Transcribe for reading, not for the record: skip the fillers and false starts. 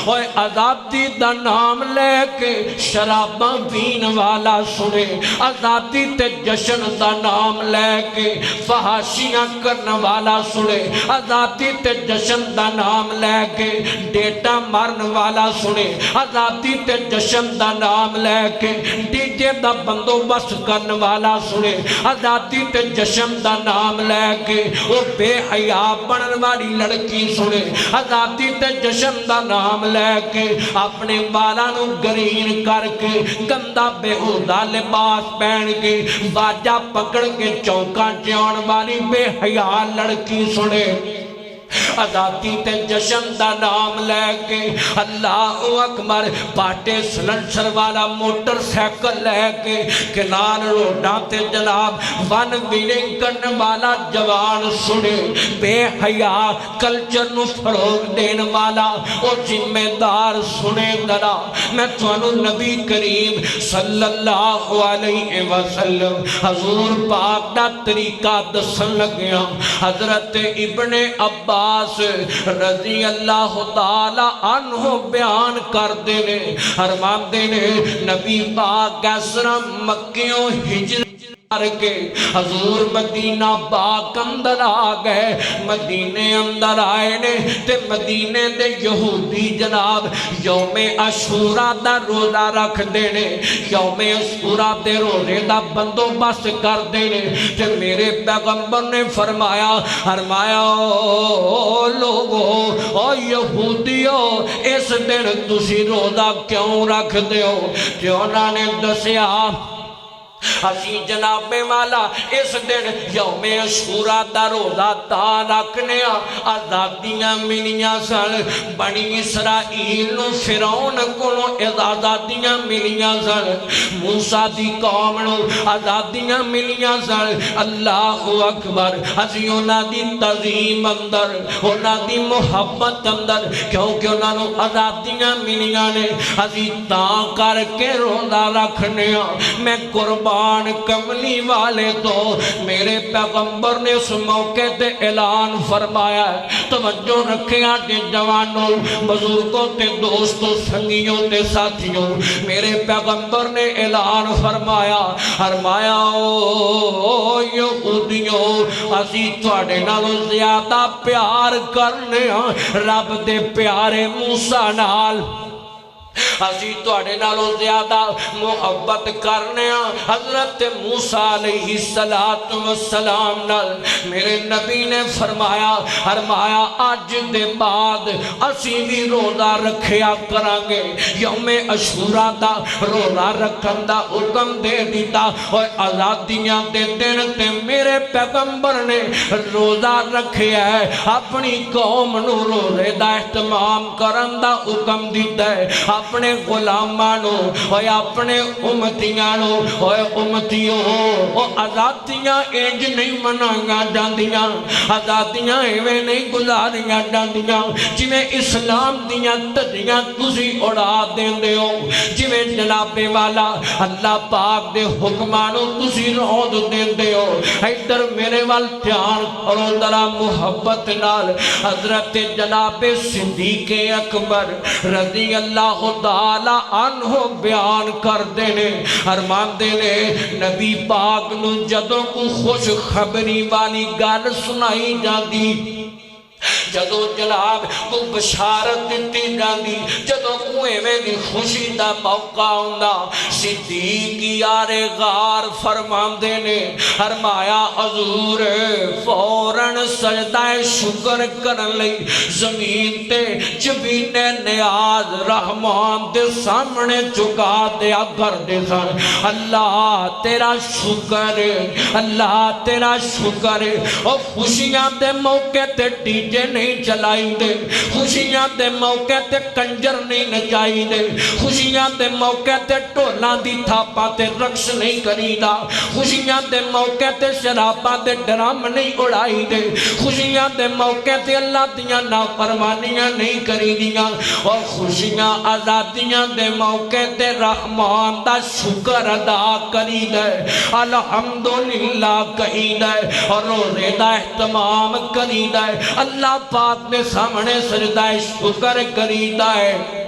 اور آزادی دا نام لے کے شراباں پین والا سنے، آزادی تے جشن دا نام لے کے فحاشیاں کرن والا سنے، آزادی تے جشن دا نام لے کے ڈیٹا مارن والا سنے، آزادی تے جشن دا نام لے کے ڈی جے دا بندوبست کرن والا سنے، آزادی تے جشن دا نام لے کے وہ بے حیا بنن والی لڑکی سنے، آزادی تے جشن دا نام لے کے اپنے بالاں نو گرین کر کے گندا بےہودہ لباس پہن کے باجا پکڑ کے چوکاں چیون والی بے حیا لڑکی سنے، آزادی تے جشن دا نام لے کے اللہ اکبر پاٹے سلنسر والا موٹر سیکل لے کے کنار روڈاں تے جناب ون ویلنگ کرنے والا جوان سنے، بے حیا کلچر نو فروغ دین والا او ذمہ دار سنے ذرا میں تانوں نبی کریم صلی اللہ علیہ وسلم حضور پاک دا طریقہ دسن لگیا۔ حضرت ابن عباس رضی اللہ تعالی عنہ بیان کر دینے فرمان دینے نبی پاک کیسرا مکیوں ہجرت کے حضور مدینہ پاک اندر آ گئے، مدینے اندر آئے نے تے مدینے دے یہودی جناب یوم عاشورہ دا روزہ رکھ دینے، یوم عاشورہ دے روزے دا بندوبست کر دینے تے میرے پیغمبر نے فرمایا او لوگو او یہودیو اس دن تسی روزہ کیوں رکھ دیو؟ تے انہاں نے دسیا اسی جناب والا اس دن یوم عاشورہ دا روزہ تا رکھنے آزادیاں ملیاں سن، بنی اسرائیل نو فرعون کولوں آزادیاں ملیاں سن، موسیٰ دی قوم نو آزادیاں ملیاں سن۔ اللہ اکبر اسی انہاں دی تعظیم اندر انہاں دی محبت اندر کیونکہ انہاں نو آزادیاں ملیاں نے اسی تاں کر کے روزہ رکھنے میں قربان کملی والے تو میرے پیغمبر نے اس موقع تے اعلان فرمایا ہے، توجہ رکھیں آٹے جوانوں بزرگوں تے دوستوں سنگیوں تے ساتھیوں، میرے پیغمبر نے اعلان فرمایا او یہودیوں اسی تواڈے نالوں زیادہ پیار کرنے رب دے پیارے موسیٰ نال، اسی تواڈے نالوں زیادہ محبت کرنے حضرت موسیٰ علیہ السلام نال۔ میرے نبی نے فرمایا آج دے بعد اسی بھی روزہ رکھیا کرانگے، یوم عاشورہ دا روزہ رکھن دا حکم دے دیتا اور آزادیاں دے دن تے میرے پیغمبر نے روزہ رکھیا ہے، اپنی قوم نو روزے دا اہتمام کرن دا حکم دیتا ہے، اپنے غلامانو اور اپنے امتیانو اور امتیوں آزادیاں انج نہیں منائیاں جاندیاں، آزادیاں ایویں نہیں گزاریاں جاندیاں جویں اسلام دیاں تجیاں تسی اڑا دیندے ہو، جویں جناب والا اللہ پاک دے حکمانو تسی روند دیندے ہو۔ ادھر میرے وال دھیان کرو ذرا محبت نال، حضرت جناب صدیق اکبر رضی اللہ تعالی عنہ بیان کر دینے فرمان دینے نبی پاک نو جدوں کو خوش خبری والی گل سنائی جاندی، جدو جناب کو بشارت دیتی جاندی، جدو کوئے میں دی خوشی دا موقع ہوندا، صدیق یار غار فرمان دینے فرمایا حضور فوراً سجدہ شکر کرن لئی زمین تے جبین نیاز رحمان دے سامنے چکا دیا کر دے سن۔ اللہ تیرا شکر، اللہ تیرا شکر، اور خوشیاں دے موقع تے ڈیجے نہیں چلائی دے، خوشیاں دے موقع تے کنجر نہیں نچائی اڑائی دے خوشیاں دے موقع تے ٹولاں دی تھاپاں تے رقص نہیں کریدا خوشیاں دے موقع تے شراباں دے ڈرام نہیں اڑائی دے خوشیاں دے موقع تے اللہ دیاں نافرمانیاں نہیں کریدیاں اور خوشیاں آزادیاں دے موقع تے رحمان دا شکر ادا کری دے الحمدللہ کہی دے اور روزے دا اہتمام کری دے اللہ پاک نے سامنے سجدہ شکر کری دے